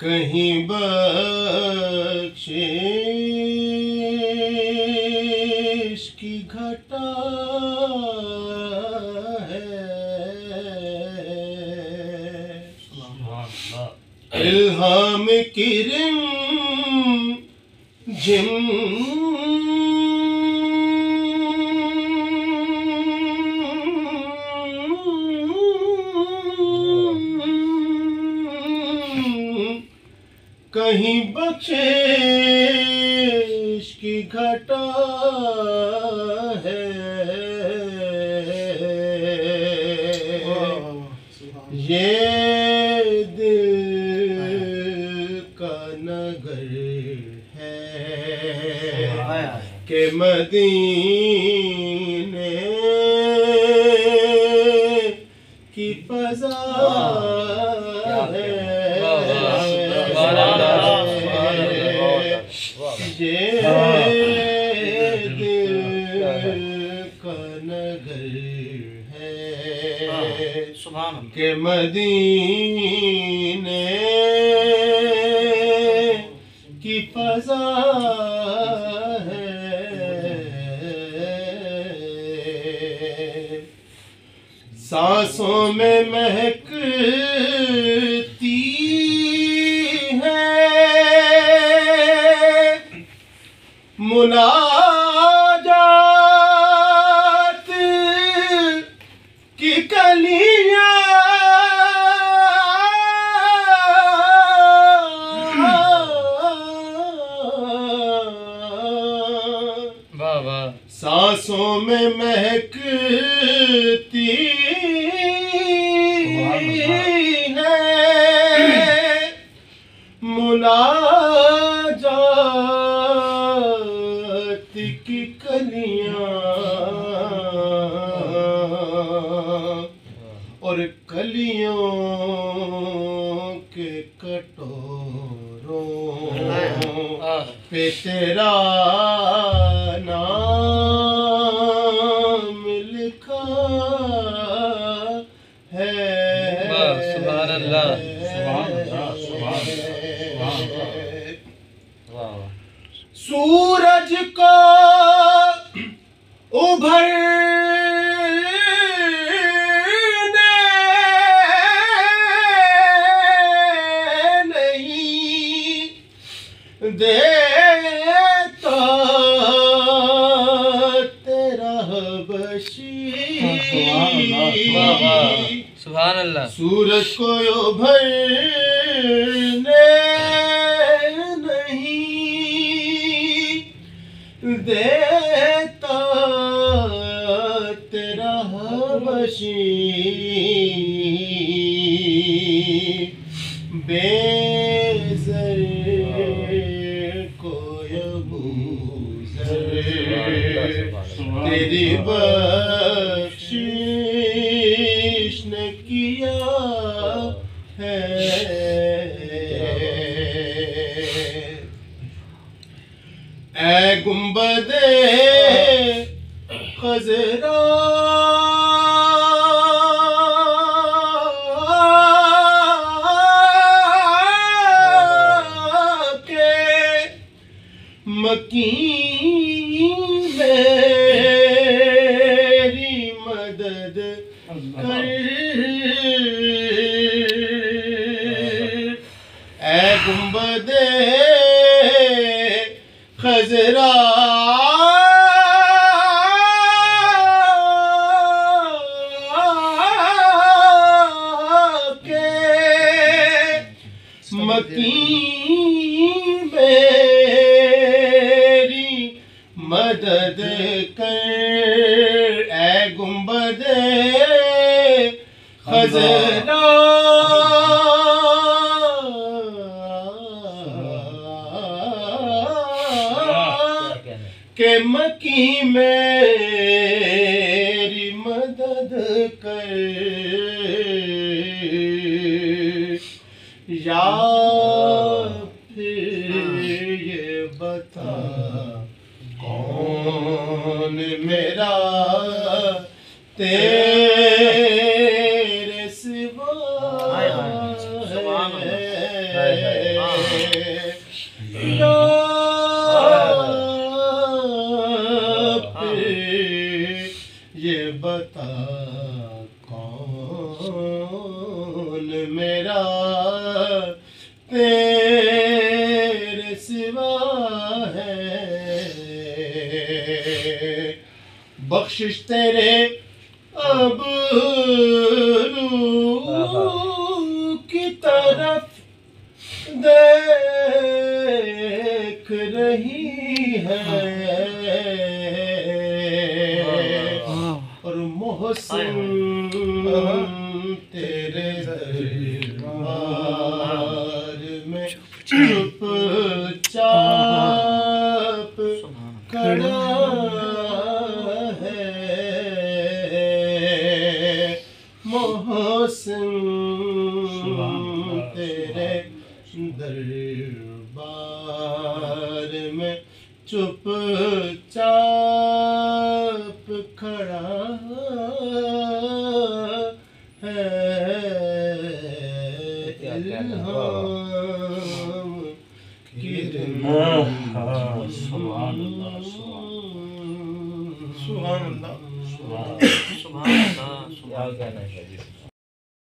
कहीं बख्शिश की घटा है, इल्हाम की रिमझिम कहीं बख्शिश की घटा है, ये दिल का नगर है कि मदीने की फज़ा है, ये दिल का नगर है कि मदीने की फज़ा है। सांसों में महकती मुनाजात की कलियां, सांसों में महकती है मुनाजात की कलियां, और कलियों के कटोरों पे तेरा नाम लिखा है। सुभान अल्लाह, सुभान अल्लाह, सुभान अल्लाह। सूरज को उभरने नहीं देता तेरा हबशी, सुभान अल्लाह। सूरज को उभरने देता तेरा हबशी, बेज़र को यबूज़र तेरी बख्शिश ने किया है। ऐ गुंबदे खज़रा के मकीन मेरी मदद कर बदे खजरा के मकीन मेरी मदद कर ए गुंबदे खजरा के मकी मेरी मदद कर या फिर ये बता कौन मेरा तेरे सिवा ये बता कौन मेरा तेरे सिवा है। बख्शिश तेरे अब की तरफ देख रही है और मोहसिन तेरे दरबार में चुपचाप खड़ा है। मोहसिन तेरे दरबार में चुपचाप खड़ा है। इल्हाम किरण सुभान अल्लाह सुभान अल्लाह सुभान अल्लाह।